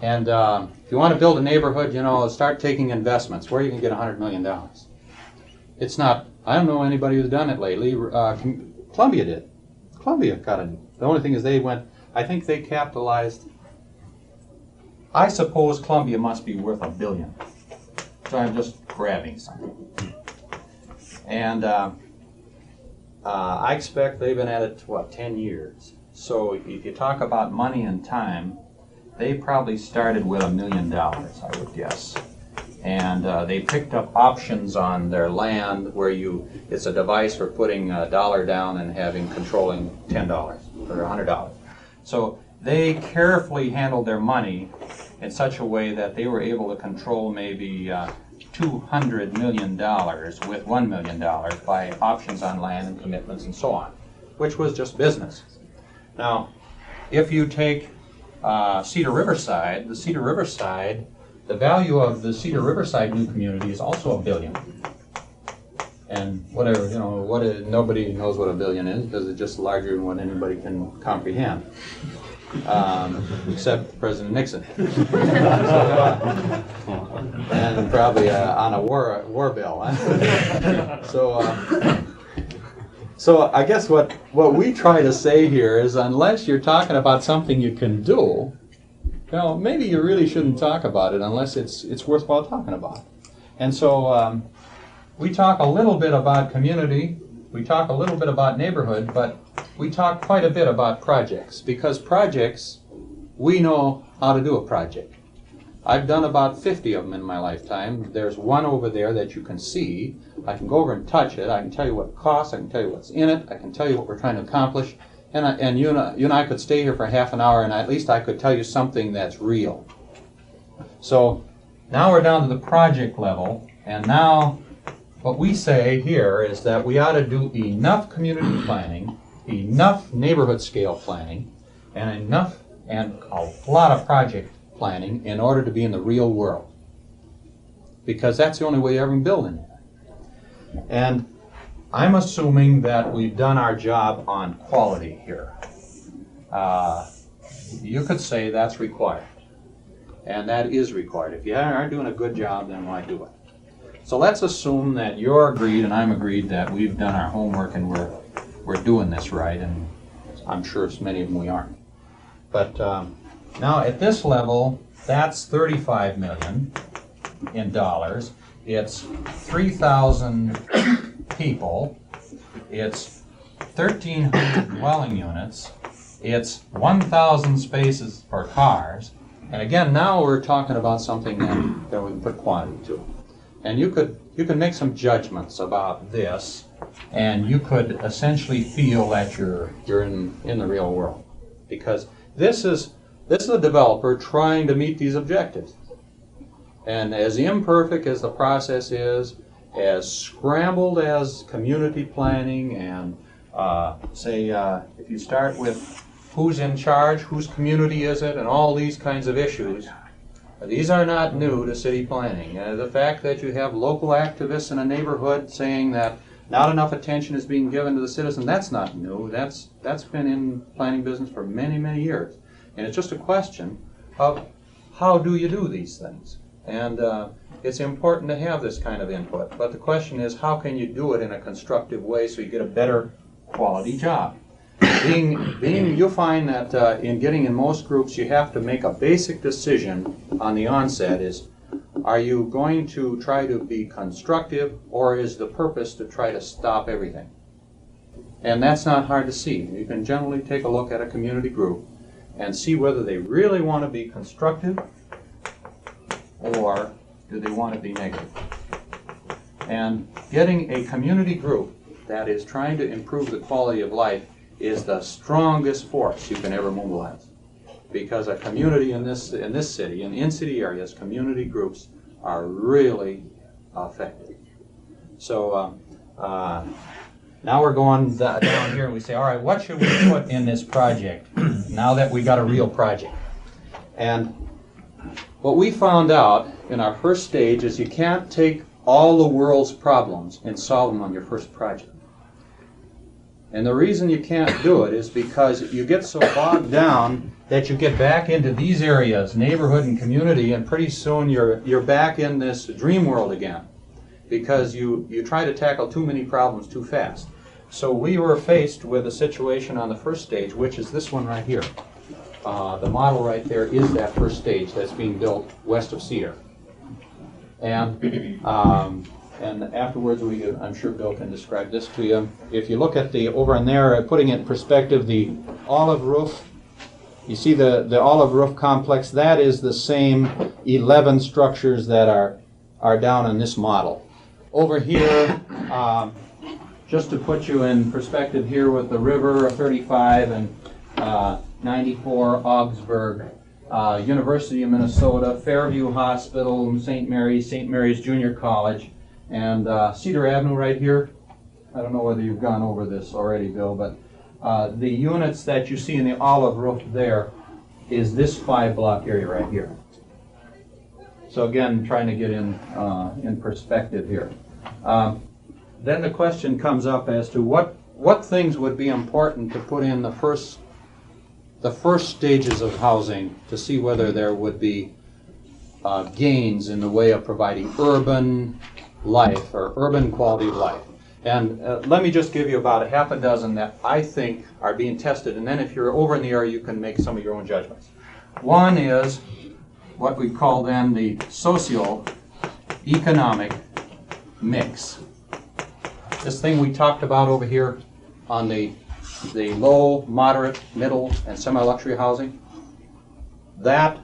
And if you want to build a neighborhood, you know, start taking investments. Where are you going to get $100 million? It's not, I don't know anybody who's done it lately. Columbia did. Columbia got it. The only thing is they went, I think they capitalized, I suppose Columbia must be worth $1 billion. So I'm just grabbing something. And I expect they've been at it, what, 10 years. So if you talk about money and time, they probably started with $1 million, I would guess. And they picked up options on their land where it's a device for putting a dollar down and controlling $10 or $100. So they carefully handled their money in such a way that they were able to control maybe $200 million with $1 million by options on land and commitments and so on, which was just business. Now, if you take Cedar Riverside, the value of the Cedar Riverside new community is also $1 billion. And whatever, you know, nobody knows what $1 billion is because it's just larger than what anybody can comprehend, except President Nixon. And probably on a war bill. So I guess what we try to say here is, unless you're talking about something you can do, you know, maybe you really shouldn't talk about it unless it's worthwhile talking about. And so we talk a little bit about community, we talk a little bit about neighborhood, but we talk quite a bit about projects, because projects, we know how to do a project. I've done about 50 of them in my lifetime. There's one over there that you can see. I can go over and touch it. I can tell you what it costs. I can tell you what's in it. I can tell you what we're trying to accomplish. And you and I could stay here for half an hour, and at least I could tell you something that's real. So now we're down to the project level, and now what we say here is that we ought to do enough community planning, enough neighborhood scale planning, and a lot of project planning in order to be in the real world. Because that's the only way you ever can build anything. And I'm assuming that we've done our job on quality here. You could say that's required. And that is required. If you aren't doing a good job, then why do it? So let's assume that you're agreed and I'm agreed that we've done our homework and we're doing this right, and I'm sure many of them we aren't. But now at this level, that's $35 million in dollars. It's 3,000 people. It's 1,300 dwelling units. It's 1,000 spaces for cars. And again, now we're talking about something that we can put quantity to. And you could make some judgments about this, and you could essentially feel that you're in the real world, because this is a developer trying to meet these objectives. And as imperfect as the process is, as scrambled as community planning and if you start with who's in charge, whose community is it, and all these kinds of issues, these are not new to city planning. The fact that you have local activists in a neighborhood saying that not enough attention is being given to the citizen, that's not new. That's been in planning business for many, many years. And it's just a question of how do you do these things? And it's important to have this kind of input. But the question is, how can you do it in a constructive way so you get a better quality job? You'll find that in getting in most groups, you have to make a basic decision on the onset is, are you going to try to be constructive, or is the purpose to try to stop everything? And that's not hard to see. You can generally take a look at a community group and see whether they really want to be constructive or do they want to be negative. And getting a community group that is trying to improve the quality of life is the strongest force you can ever mobilize. Because a community in this city, in in-city areas, community groups are really effective. So now we're going down here and we say, all right, what should we put in this project now that we got a real project? And what we found out in our first stage is you can't take all the world's problems and solve them on your first project. And the reason you can't do it is because you get so bogged down that you get back into these areas, neighborhood and community, and pretty soon you're back in this dream world again because you try to tackle too many problems too fast. So we were faced with a situation on the first stage, which is this one right here. The model right there is that first stage that's being built west of Cedar. And afterwards, I'm sure Bill can describe this to you. If you look at over in there, putting it in perspective, the olive roof, you see the olive roof complex, that is the same 11 structures that are down in this model. Over here, just to put you in perspective here with the river, 35 and 94, Augsburg, University of Minnesota, Fairview Hospital, St. Mary's Junior College, and Cedar Avenue right here. I don't know whether you've gone over this already, Bill, but the units that you see in the olive roof there is this 5-block area right here. So again, trying to get in perspective here. Then the question comes up as to what things would be important to put in the first stages of housing to see whether there would be gains in the way of providing urban life or urban quality of life. And let me just give you about a half a dozen that I think are being tested, and then if you're over in the area you can make some of your own judgments. One is what we call then the socio-economic mix. This thing we talked about over here on the low, moderate, middle, and semi-luxury housing, that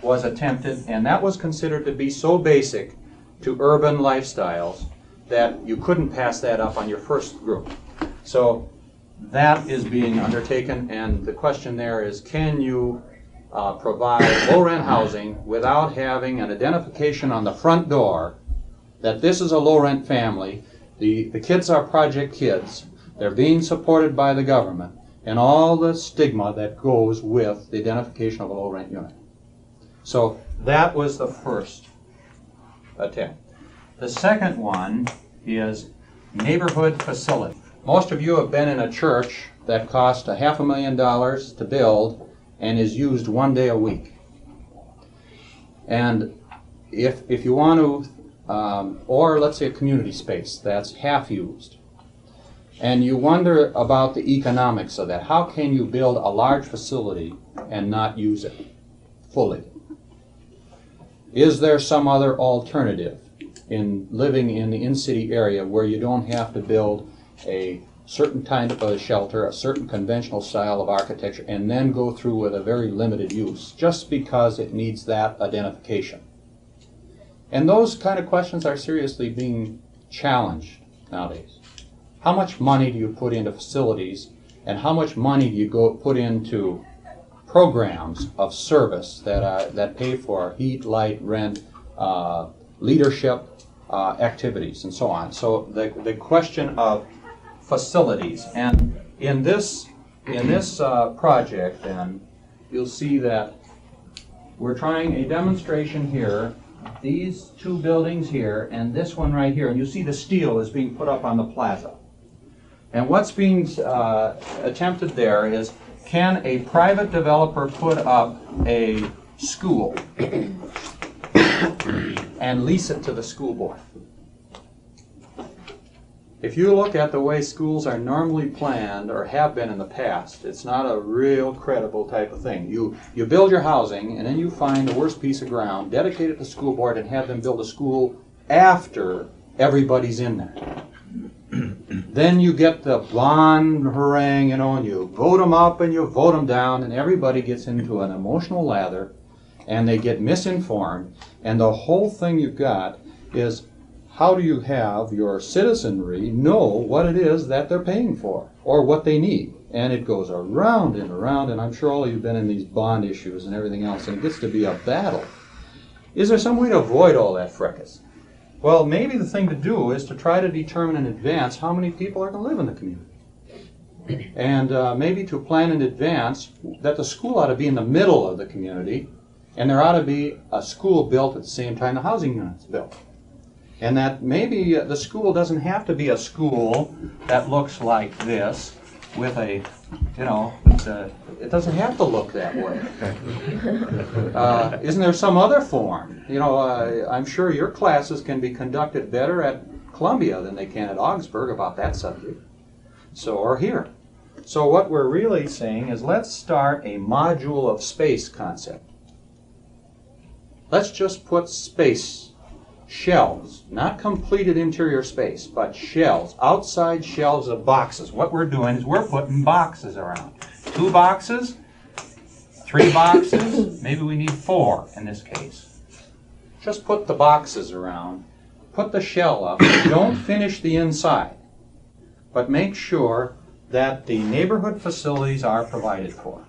was attempted, and that was considered to be so basic to urban lifestyles that you couldn't pass that up on your first group. So that is being undertaken, and the question there is, can you provide low-rent housing without having an identification on the front door that this is a low-rent family, the kids are project kids, they're being supported by the government, and all the stigma that goes with the identification of a low-rent unit. So that was the first attempt. The second one is neighborhood facility. Most of you have been in a church that cost $500,000 to build and is used 1 day a week. And if you want to, or let's say a community space that's half used, and you wonder about the economics of that, how can you build a large facility and not use it fully? Is there some other alternative in living in the in-city area where you don't have to build a certain kind of a shelter, a certain conventional style of architecture, and then go through with a very limited use just because it needs that identification? And those kind of questions are seriously being challenged nowadays. How much money do you put into facilities, and how much money do you put into programs of service that pay for heat, light, rent, leadership activities, and so on? So the question of facilities, and in this project, then you'll see that we're trying a demonstration here. These two buildings here and this one right here, and you see the steel is being put up on the plaza. And what's being attempted there is, can a private developer put up a school and lease it to the school board? If you look at the way schools are normally planned or have been in the past, it's not a real credible type of thing. You build your housing and then you find the worst piece of ground, dedicate it to the school board, and have them build a school after everybody's in there. Then you get the bond harangue, and you vote them up and you vote them down, and everybody gets into an emotional lather, and they get misinformed, and the whole thing you've got is, how do you have your citizenry know what it is that they're paying for or what they need? And it goes around and around, and I'm sure all of you have been in these bond issues and everything else, and it gets to be a battle. Is there some way to avoid all that fracas? Well, maybe the thing to do is to try to determine in advance how many people are going to live in the community. And maybe to plan in advance that the school ought to be in the middle of the community, and there ought to be a school built at the same time the housing unit's built. And that maybe the school doesn't have to be a school that looks like this, with a, it doesn't have to look that way. Isn't there some other form? I'm sure your classes can be conducted better at Columbia than they can at Augsburg about that subject. So, or here. So what we're really saying is let's start a module of space concept. Let's just put space, shelves, not completed interior space, but shelves, outside shelves of boxes. What we're doing is we're putting boxes around. 2 boxes, 3 boxes, maybe we need 4 in this case. Just put the boxes around, put the shell up, don't finish the inside, but make sure that the neighborhood facilities are provided for.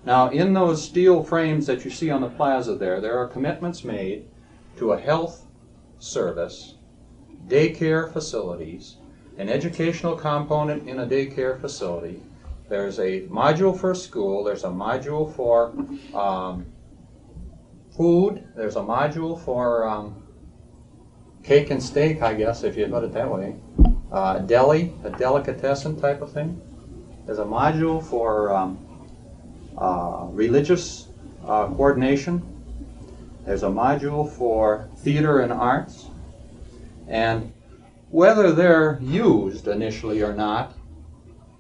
Now, in those steel frames that you see on the plaza there are commitments made to a health service, daycare facilities, an educational component in a daycare facility. There's a module for school, there's a module for food, there's a module for cake and steak, I guess, if you put it that way. Deli, a delicatessen type of thing. There's a module for religious coordination. There's a module for theater and arts. And whether they're used initially or not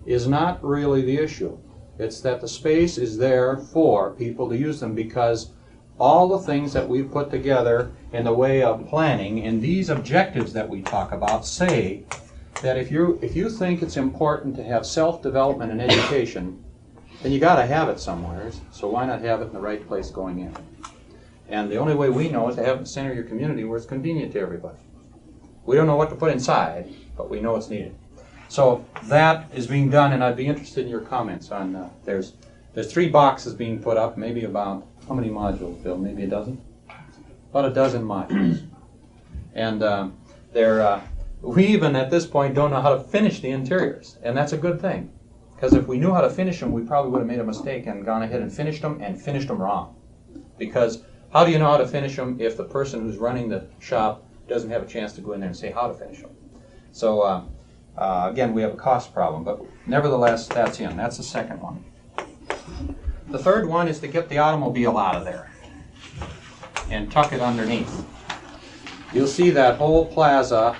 is not really the issue. It's that the space is there for people to use them, because all the things that we put together in the way of planning in these objectives that we talk about say that if you think it's important to have self-development and education, then you got to have it somewhere. So why not have it in the right place going in? And the only way we know is to have it in the center of your community where it's convenient to everybody. We don't know what to put inside, but we know it's needed. So that is being done, and I'd be interested in your comments on. There's 3 boxes being put up, maybe about how many modules, Bill? Maybe a dozen? About a dozen modules, and we even at this point don't know how to finish the interiors, and that's a good thing, because if we knew how to finish them, we probably would have made a mistake and gone ahead and finished them wrong. Because how do you know how to finish them if the person who's running the shop doesn't have a chance to go in there and say how to finish them? So again, we have a cost problem, but nevertheless, that's in. That's the second one. The third one is to get the automobile out of there and tuck it underneath. You'll see that whole plaza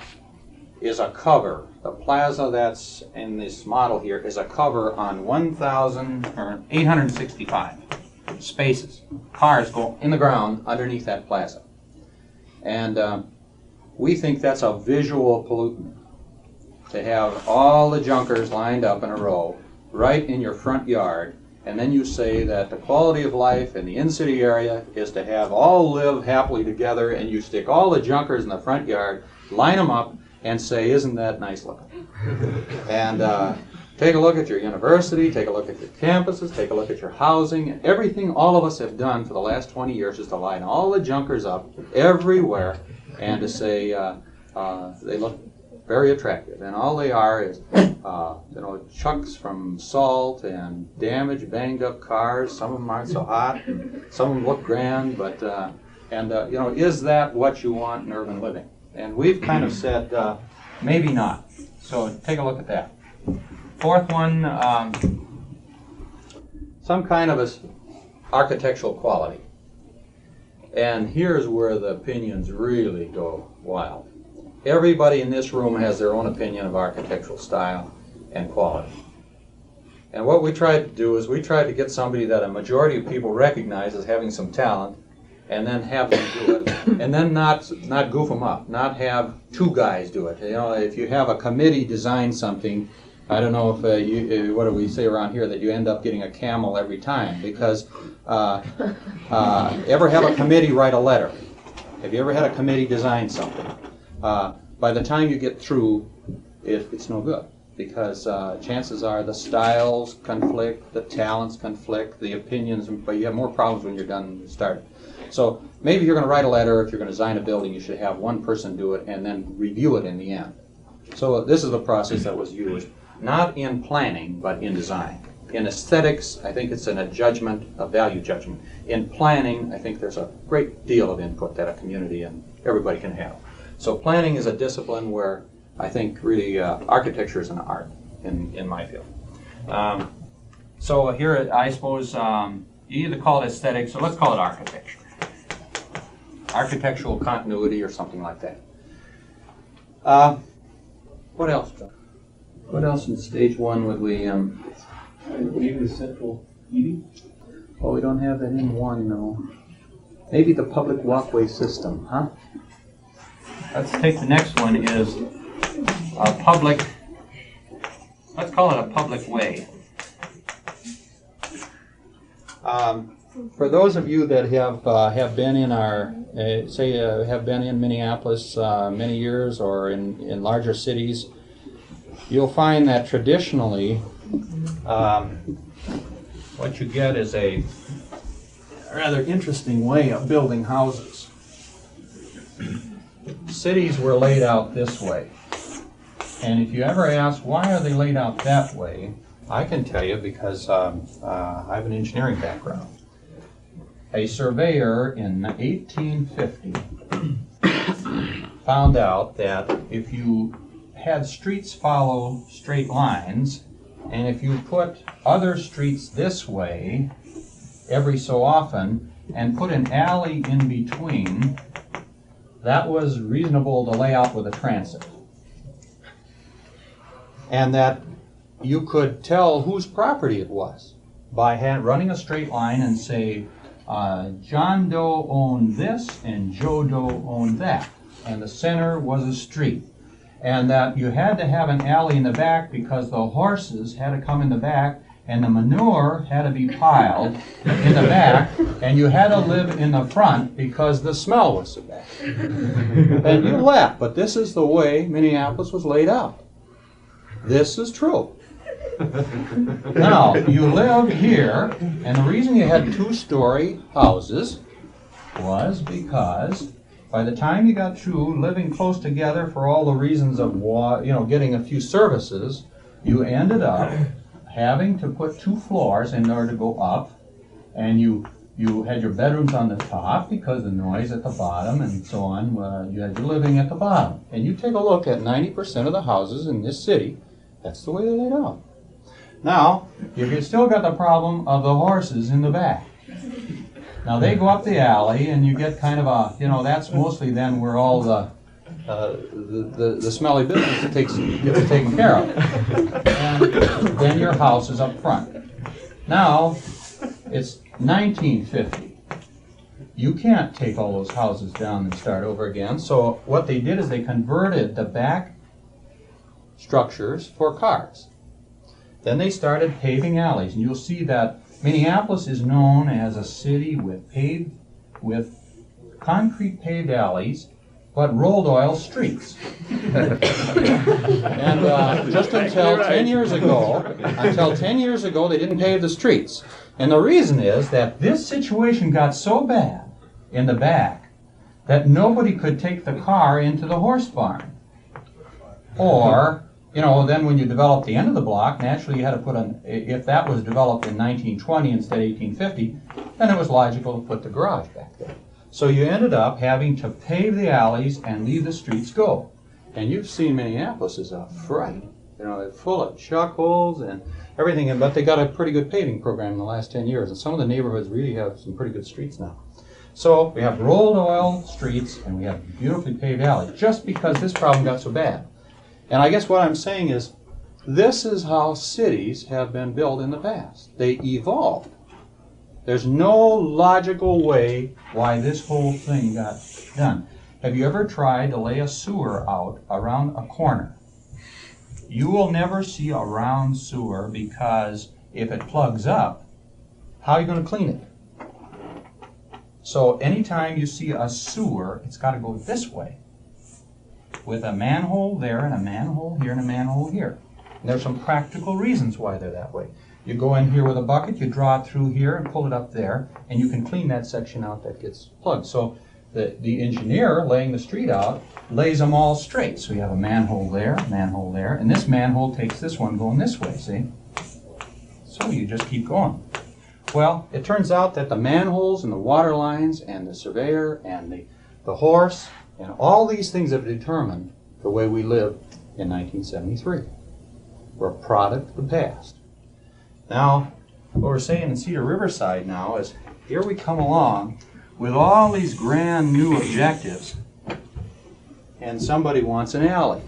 is a cover. The plaza that's in this model here is a cover on 865 spaces. Cars go in the ground underneath that plaza. And we think that's a visual pollutant, to have all the junkers lined up in a row right in your front yard, and then you say that the quality of life in the in-city area is to have all live happily together, and you stick all the junkers in the front yard, line them up, and say, isn't that nice looking? And take a look at your university, take a look at your campuses, take a look at your housing, and everything all of us have done for the last 20 years is to line all the junkers up everywhere and to say they look very attractive. And all they are is chunks from salt and damaged, banged up cars. Some of them aren't so hot, some of them look grand, but is that what you want in urban living? And we've kind of said, maybe not. So take a look at that. Fourth one, some kind of architectural quality. And here's where the opinions really go wild. Everybody in this room has their own opinion of architectural style and quality. And what we tried to do is we tried to get somebody that a majority of people recognize as having some talent, and then have them do it, and then not goof them up, not have 2 guys do it. If you have a committee design something, I don't know if what do we say around here, that you end up getting a camel every time, because ever have a committee write a letter? Have you ever had a committee design something? By the time you get through, it's no good, because chances are the styles conflict, the talents conflict, the opinions, but you have more problems when you're done than you started. So maybe you're going to write a letter, if you're going to design a building, you should have one person do it and then review it in the end. So this is the process that was used, not in planning, but in design. In aesthetics, I think it's a value judgment. In planning, I think there's a great deal of input that a community and everybody can have. So planning is a discipline where I think really architecture is an art. in my field. So here, I suppose, you either call it aesthetics, or let's call it architecture. Architectural continuity or something like that. What else, John? What else in stage one would we... Maybe the central heating? Oh, we don't have that in one, no. Maybe the public walkway system, huh? Let's take the next one is a public, let's call it a public way. For those of you that have been in our, have been in Minneapolis many years or in larger cities, you'll find that traditionally what you get is a rather interesting way of building houses. Cities were laid out this way. And if you ever ask why are they laid out that way, I can tell you because I have an engineering background. A surveyor in 1850 found out that if you had streets follow straight lines, and if you put other streets this way every so often and put an alley in between, that was reasonable to lay out with a transit. And that you could tell whose property it was by running a straight line and say, John Doe owned this and Joe Doe owned that, and the center was a street. And that you had to have an alley in the back because the horses had to come in the back and the manure had to be piled in the back, and you had to live in the front because the smell was so bad. And you laugh, but this is the way Minneapolis was laid out. This is true. Now, you live here, and the reason you had two-story houses was because by the time you got through living close together for all the reasons of getting a few services, you ended up having to put 2 floors in order to go up, and you had your bedrooms on the top because the noise at the bottom and so on. You had your living at the bottom. And you take a look at 90% of the houses in this city, that's the way they're laid out. Now, you've still got the problem of the horses in the back. Now they go up the alley, and you get kind of a, that's mostly then where all the smelly business gets taken care of. And then your house is up front. Now, it's 1950. You can't take all those houses down and start over again. So what they did is they converted the back structures for cars. Then they started paving alleys, and you'll see that Minneapolis is known as a city with concrete paved alleys, but rolled oil streets. And just until 10 years ago, they didn't pave the streets. And the reason is that this situation got so bad in the back that nobody could take the car into the horse barn. Or, then when you developed the end of the block, naturally you had to put if that was developed in 1920 instead of 1850, then it was logical to put the garage back there. So you ended up having to pave the alleys and leave the streets go. And you've seen Minneapolis as a fright. It's full of chuck holes and everything, but they got a pretty good paving program in the last 10 years, and some of the neighborhoods really have some pretty good streets now. So we have rolled oil streets and we have beautifully paved alleys, just because this problem got so bad. And I guess what I'm saying is, this is how cities have been built in the past. They evolved. There's no logical way why this whole thing got done. Have you ever tried to lay a sewer out around a corner? You will never see a round sewer, because if it plugs up, how are you going to clean it? So anytime you see a sewer, it's got to go this way, with a manhole there and a manhole here and a manhole here. And there's some practical reasons why they're that way. You go in here with a bucket, you draw it through here and pull it up there, and you can clean that section out that gets plugged. So the engineer laying the street out lays them all straight. So you have a manhole there, and this manhole takes this one going this way, see? So you just keep going. Well, it turns out that the manholes and the water lines and the surveyor and the horse and all these things have determined the way we live in 1973. We're a product of the past. Now, what we're saying in Cedar Riverside now is, here we come along with all these grand new objectives, and somebody wants an alley.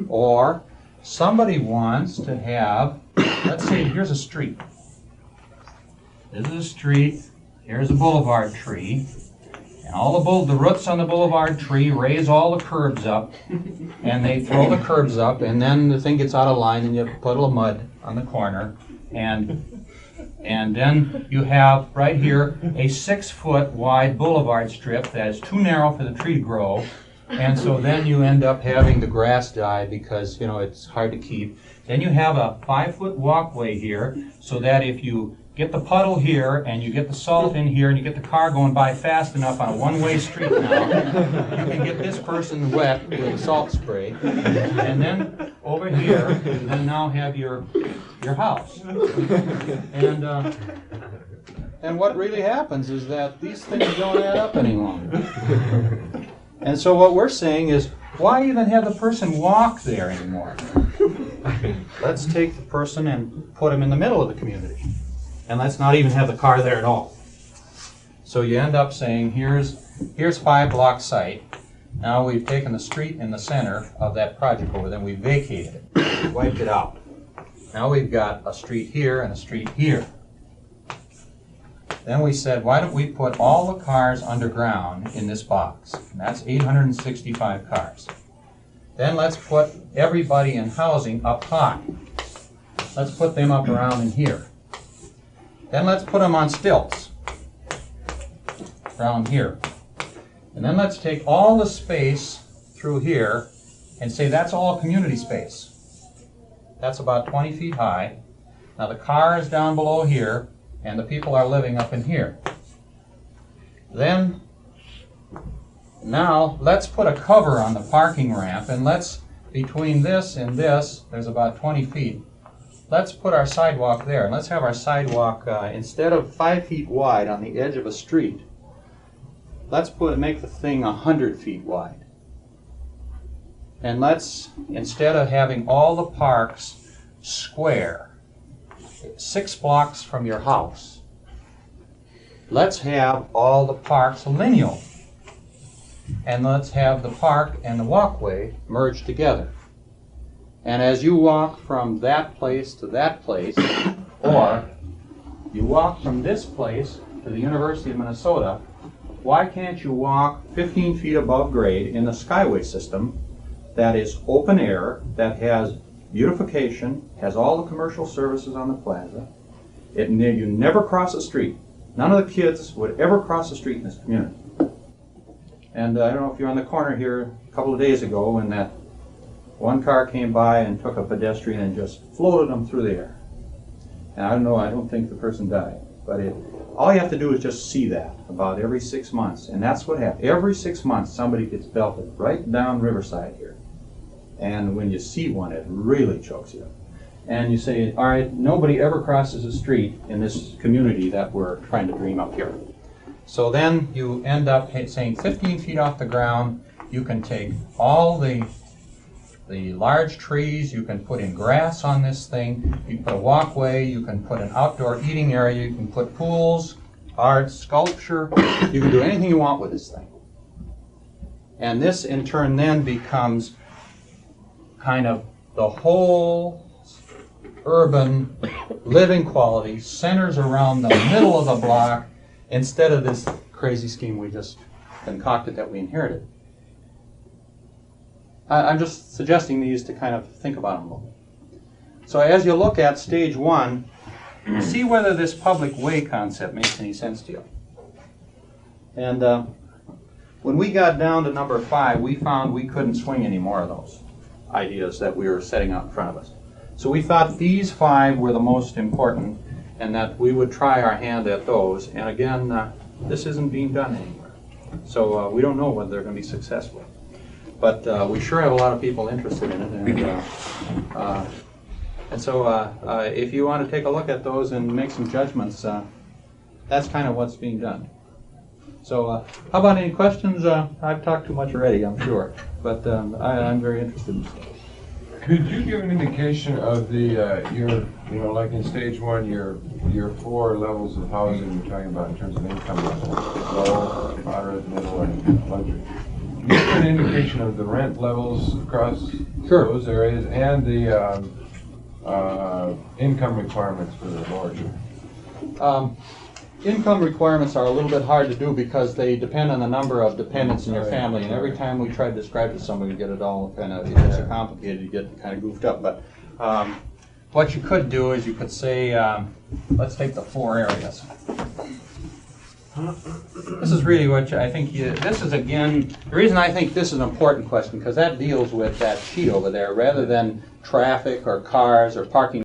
Or somebody wants to have, let's say here's a street. This is a street, here's a boulevard tree, and all the roots on the boulevard tree raise all the curbs up, and they throw the curbs up, and then the thing gets out of line and you have a puddle of mud on the corner, and then you have right here a 6-foot wide boulevard strip that is too narrow for the tree to grow, and so then you end up having the grass die because, you know, it's hard to keep. Then you have a 5-foot walkway here so that if you get the puddle here and you get the salt in here and you get the car going by fast enough on a one-way street now, you can get this person wet with a salt spray. And then over here, you now have your house. And what really happens is that these things don't add up any longer. And so what we're saying is, why even have the person walk there anymore? Let's take the person and put him in the middle of the community. And let's not even have the car there at all. So you end up saying, here's 5-block site. Now we've taken the street in the center of that project over there, and we vacated it. We wiped it out. Now we've got a street here and a street here. Then we said, why don't we put all the cars underground in this box? And that's 865 cars. Then let's put everybody in housing up high. Let's put them up around in here. Then let's put them on stilts around here. And then let's take all the space through here and say that's all community space. That's about 20 feet high. Now the car is down below here, and the people are living up in here. Then, now let's put a cover on the parking ramp, and let's, between this and this, there's about 20 feet. Let's put our sidewalk there, and let's have our sidewalk, instead of 5 feet wide on the edge of a street, let's make the thing 100 feet wide. And let's, instead of having all the parks square, 6 blocks from your house, let's have all the parks lineal. And let's have the park and the walkway merged together. And as you walk from that place to that place, or you walk from this place to the University of Minnesota, why can't you walk 15 feet above grade in the Skyway system that is open air, that has beautification, has all the commercial services on the plaza? You never cross a street. None of the kids would ever cross the street in this community. And I don't know if you're on the corner here a couple of days ago when that one car came by and took a pedestrian and just floated them through the air. And I don't think the person died. But all you have to do is just see that about every 6 months. And that's what happens. Every 6 months somebody gets belted right down Riverside here. And when you see one, it really chokes you. And you say, all right, nobody ever crosses a street in this community that we're trying to dream up here. So then you end up saying 15 feet off the ground, you can take all the large trees, you can put in grass on this thing, you can put a walkway, you can put an outdoor eating area, you can put pools, art, sculpture, you can do anything you want with this thing. And this in turn then becomes kind of the whole urban living quality centers around the middle of the block instead of this crazy scheme we just concocted that we inherited. I'm just suggesting these to kind of think about them a little. So as you look at stage 1, see whether this public way concept makes any sense to you. And when we got down to number 5, we found we couldn't swing any more of those ideas that we were setting out in front of us. So we thought these 5 were the most important and that we would try our hand at those. And again, this isn't being done anywhere. So we don't know whether they're going to be successful. But we sure have a lot of people interested in it. And so if you want to take a look at those and make some judgments, that's kind of what's being done. So how about any questions? I've talked too much already, I'm sure. But I'm very interested in this. Could you give an indication of the, like in stage one, your 4 levels of housing you're talking about in terms of income level? Low, moderate, middle, and luxury. Can you give an indication of the rent levels across those areas and the income requirements for the lower two? Income requirements are a little bit hard to do because they depend on the number of dependents in your family, and every time we try to describe it to somebody, we get it all kind of, it gets so complicated, you get kind of goofed up. But what you could do is you could say, let's take the 4 areas. This is really what I think this is, again, the reason I think this is an important question, because that deals with that sheet over there, rather than traffic or cars or parking.